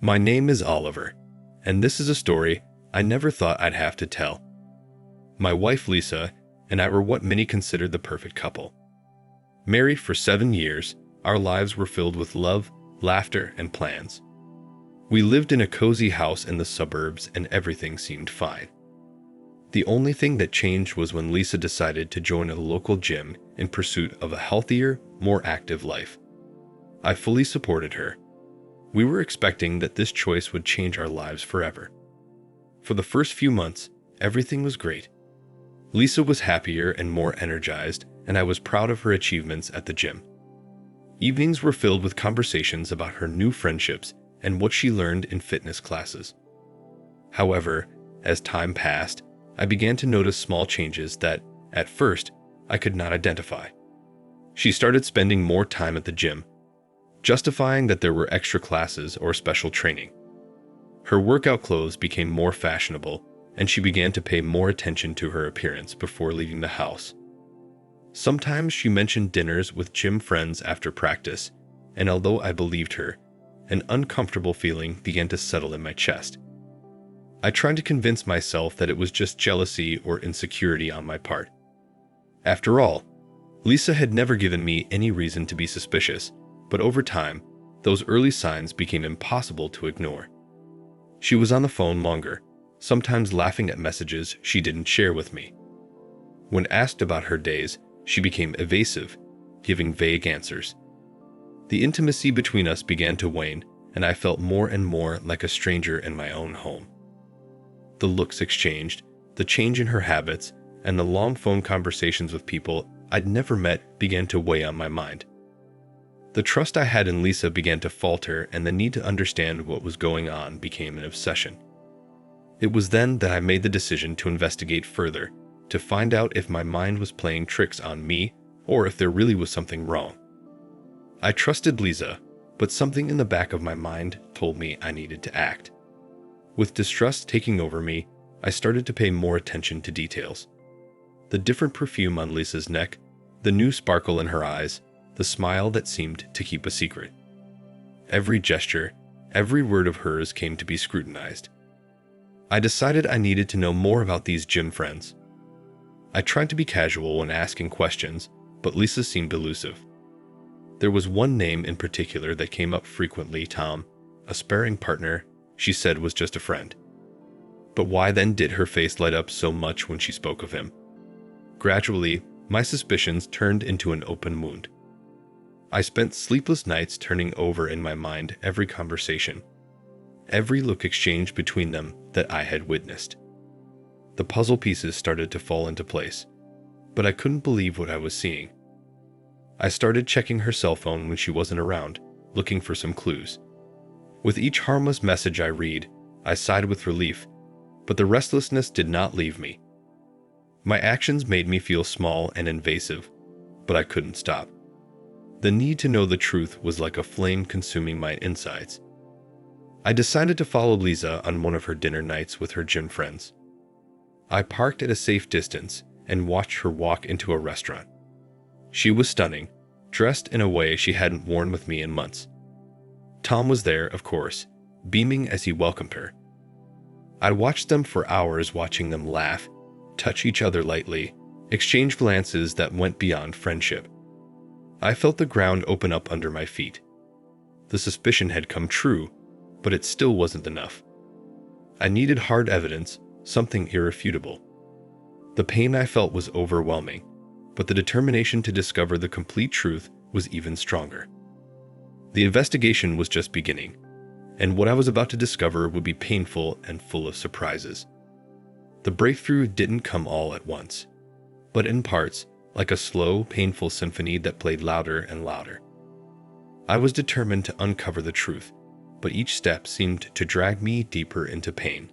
My name is Oliver, and this is a story I never thought I'd have to tell. My wife Lisa and I were what many considered the perfect couple. Married for 7 years, our lives were filled with love, laughter, and plans. We lived in a cozy house in the suburbs and everything seemed fine. The only thing that changed was when Lisa decided to join a local gym in pursuit of a healthier, more active life. I fully supported her. We were expecting that this choice would change our lives forever. For the first few months, everything was great. Lisa was happier and more energized, and I was proud of her achievements at the gym. Evenings were filled with conversations about her new friendships and what she learned in fitness classes. However, as time passed, I began to notice small changes that, at first, I could not identify. She started spending more time at the gym, justifying that there were extra classes or special training. Her workout clothes became more fashionable, and she began to pay more attention to her appearance before leaving the house. Sometimes she mentioned dinners with gym friends after practice, and although I believed her, an uncomfortable feeling began to settle in my chest. I tried to convince myself that it was just jealousy or insecurity on my part. After all, Lisa had never given me any reason to be suspicious, but over time, those early signs became impossible to ignore. She was on the phone longer, sometimes laughing at messages she didn't share with me. When asked about her days, she became evasive, giving vague answers. The intimacy between us began to wane, and I felt more and more like a stranger in my own home. The looks exchanged, the change in her habits, and the long phone conversations with people I'd never met began to weigh on my mind. The trust I had in Lisa began to falter, and the need to understand what was going on became an obsession. It was then that I made the decision to investigate further, to find out if my mind was playing tricks on me or if there really was something wrong. I trusted Lisa, but something in the back of my mind told me I needed to act. With distrust taking over me, I started to pay more attention to details. The different perfume on Lisa's neck, the new sparkle in her eyes, the smile that seemed to keep a secret. Every gesture, every word of hers came to be scrutinized. I decided I needed to know more about these gym friends. I tried to be casual when asking questions, but Lisa seemed elusive. There was one name in particular that came up frequently: Tom, a sparring partner she said was just a friend. But why then did her face light up so much when she spoke of him? Gradually, my suspicions turned into an open wound. I spent sleepless nights turning over in my mind every conversation, every look exchanged between them that I had witnessed. The puzzle pieces started to fall into place, but I couldn't believe what I was seeing. I started checking her cell phone when she wasn't around, looking for some clues. With each harmless message I read, I sighed with relief, but the restlessness did not leave me. My actions made me feel small and invasive, but I couldn't stop. The need to know the truth was like a flame consuming my insides. I decided to follow Lisa on one of her dinner nights with her gym friends. I parked at a safe distance and watched her walk into a restaurant. She was stunning, dressed in a way she hadn't worn with me in months. Tom was there, of course, beaming as he welcomed her. I watched them for hours, watching them laugh, touch each other lightly, exchange glances that went beyond friendship. I felt the ground open up under my feet. The suspicion had come true, but it still wasn't enough. I needed hard evidence, something irrefutable. The pain I felt was overwhelming, but the determination to discover the complete truth was even stronger. The investigation was just beginning, and what I was about to discover would be painful and full of surprises. The breakthrough didn't come all at once, but in parts, like a slow, painful symphony that played louder and louder. I was determined to uncover the truth, but each step seemed to drag me deeper into pain.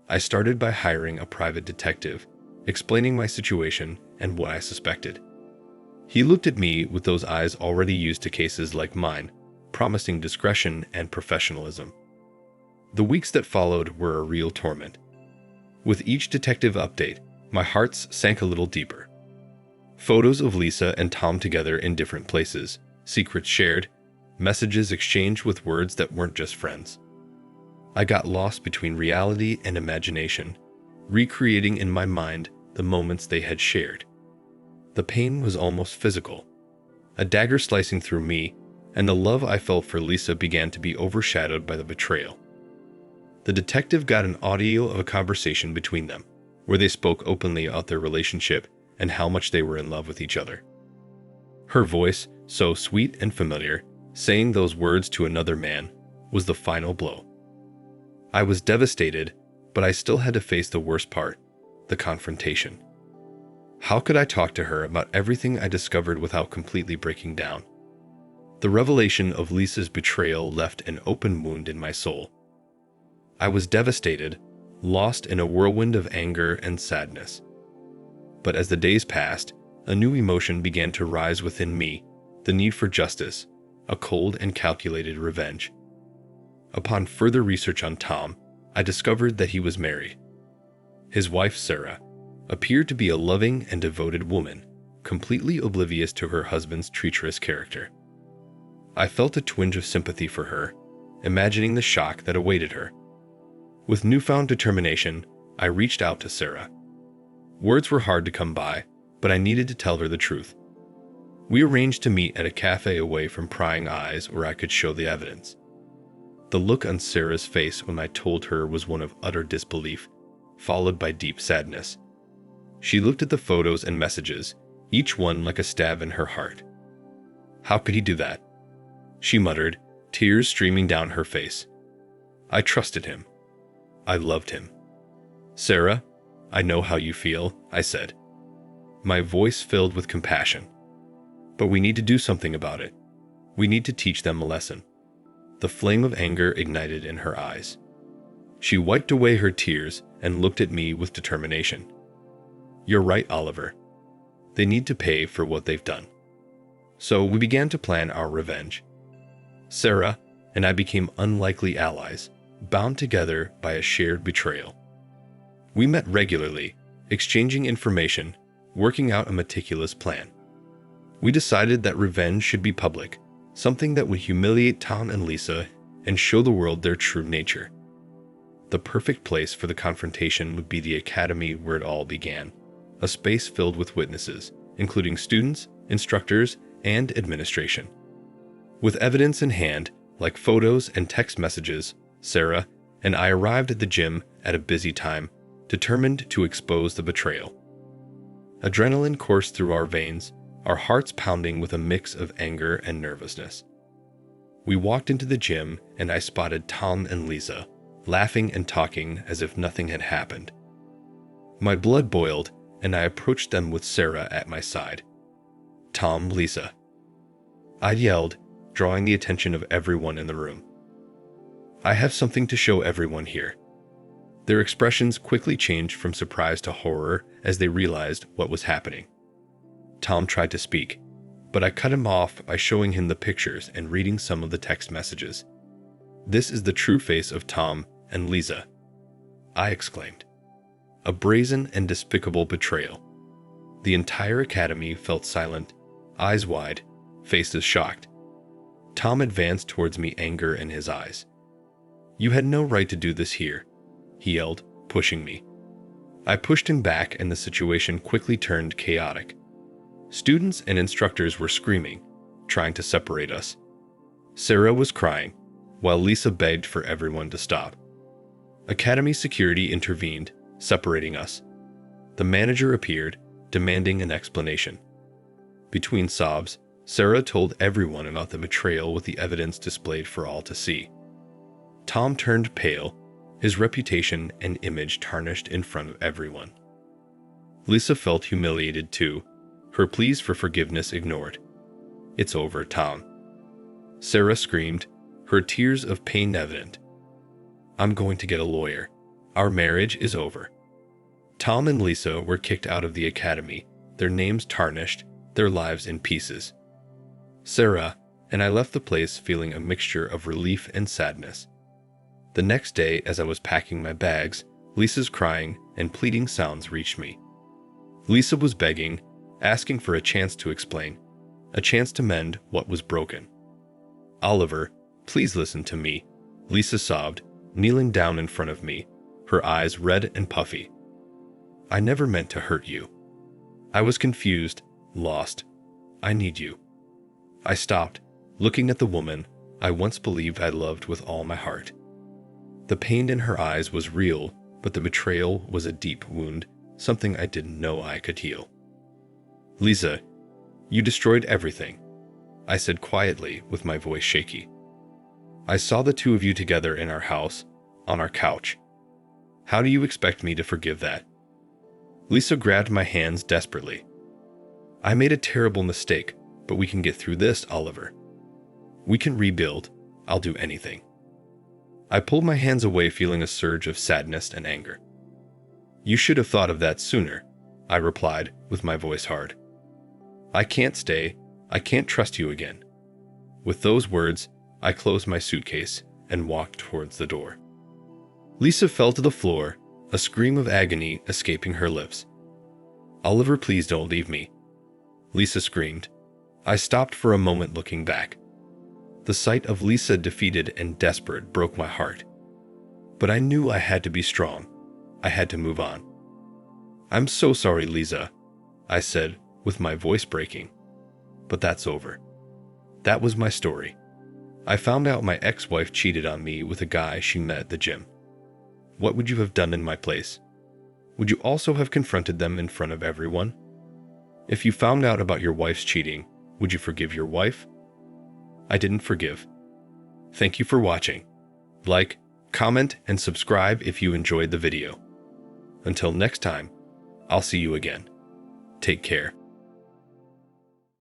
I started by hiring a private detective, explaining my situation and what I suspected. He looked at me with those eyes already used to cases like mine, promising discretion and professionalism. The weeks that followed were a real torment. With each detective update, my heart sank a little deeper. Photos of Lisa and Tom together in different places, secrets shared, messages exchanged with words that weren't just friends. I got lost between reality and imagination, recreating in my mind the moments they had shared. The pain was almost physical, a dagger slicing through me, and the love I felt for Lisa began to be overshadowed by the betrayal. The detective got an audio of a conversation between them, where they spoke openly about their relationship and how much they were in love with each other. Her voice, so sweet and familiar, saying those words to another man, was the final blow. I was devastated, but I still had to face the worst part, the confrontation. How could I talk to her about everything I discovered without completely breaking down? The revelation of Lisa's betrayal left an open wound in my soul. I was devastated, lost in a whirlwind of anger and sadness. But as the days passed, a new emotion began to rise within me, the need for justice, a cold and calculated revenge. Upon further research on Tom, I discovered that he was married. His wife, Sarah, appeared to be a loving and devoted woman, completely oblivious to her husband's treacherous character. I felt a twinge of sympathy for her, imagining the shock that awaited her. With newfound determination, I reached out to Sarah. Words were hard to come by, but I needed to tell her the truth. We arranged to meet at a cafe away from prying eyes where I could show the evidence. The look on Sarah's face when I told her was one of utter disbelief, followed by deep sadness. She looked at the photos and messages, each one like a stab in her heart. How could he do that? She muttered, tears streaming down her face. I trusted him. I loved him. Sarah, I know how you feel, I said, my voice filled with compassion. But we need to do something about it. We need to teach them a lesson. The flame of anger ignited in her eyes. She wiped away her tears and looked at me with determination. You're right, Oliver. They need to pay for what they've done. So we began to plan our revenge. Sarah and I became unlikely allies, bound together by a shared betrayal. We met regularly, exchanging information, working out a meticulous plan. We decided that revenge should be public, something that would humiliate Tom and Lisa and show the world their true nature. The perfect place for the confrontation would be the academy where it all began, a space filled with witnesses, including students, instructors, and administration. With evidence in hand, like photos and text messages, Sarah and I arrived at the gym at a busy time, determined to expose the betrayal. Adrenaline coursed through our veins, our hearts pounding with a mix of anger and nervousness. We walked into the gym and I spotted Tom and Lisa, laughing and talking as if nothing had happened. My blood boiled and I approached them with Sarah at my side. Tom, Lisa. I yelled, drawing the attention of everyone in the room. I have something to show everyone here. Their expressions quickly changed from surprise to horror as they realized what was happening. Tom tried to speak, but I cut him off by showing him the pictures and reading some of the text messages. This is the true face of Tom and Lisa, I exclaimed. A brazen and despicable betrayal. The entire academy felt silent, eyes wide, faces shocked. Tom advanced towards me, anger in his eyes. You had no right to do this here, he yelled, pushing me. I pushed him back and the situation quickly turned chaotic. Students and instructors were screaming, trying to separate us. Sarah was crying, while Lisa begged for everyone to stop. Academy security intervened, separating us. The manager appeared, demanding an explanation. Between sobs, Sarah told everyone about the betrayal with the evidence displayed for all to see. Tom turned pale, his reputation and image tarnished in front of everyone. Lisa felt humiliated too, her pleas for forgiveness ignored. It's over, Tom. Sarah screamed, her tears of pain evident. I'm going to get a lawyer. Our marriage is over. Tom and Lisa were kicked out of the academy, their names tarnished, their lives in pieces. Sarah and I left the place feeling a mixture of relief and sadness. The next day, as I was packing my bags, Lisa's crying and pleading sounds reached me. Lisa was begging, asking for a chance to explain, a chance to mend what was broken. Oliver, please listen to me, Lisa sobbed, kneeling down in front of me, her eyes red and puffy. "I never meant to hurt you. I was confused, lost. I need you." I stopped, looking at the woman I once believed I loved with all my heart. The pain in her eyes was real, but the betrayal was a deep wound, something I didn't know I could heal. "Lisa, you destroyed everything," I said quietly with my voice shaky. "I saw the two of you together in our house, on our couch. How do you expect me to forgive that?" Lisa grabbed my hands desperately. "I made a terrible mistake, but we can get through this, Oliver. We can rebuild. I'll do anything." I pulled my hands away, feeling a surge of sadness and anger. "You should have thought of that sooner," I replied with my voice hard. "I can't stay. I can't trust you again." With those words, I closed my suitcase and walked towards the door. Lisa fell to the floor, a scream of agony escaping her lips. "Oliver, please don't leave me," Lisa screamed. I stopped for a moment, looking back. The sight of Lisa defeated and desperate broke my heart. But I knew I had to be strong. I had to move on. "I'm so sorry, Lisa," I said with my voice breaking. "But that's over. That was my story. I found out my ex-wife cheated on me with a guy she met at the gym. What would you have done in my place? Would you also have confronted them in front of everyone? If you found out about your wife's cheating, would you forgive your wife?" I didn't forgive. Thank you for watching. Like, comment, and subscribe if you enjoyed the video. Until next time, I'll see you again. Take care.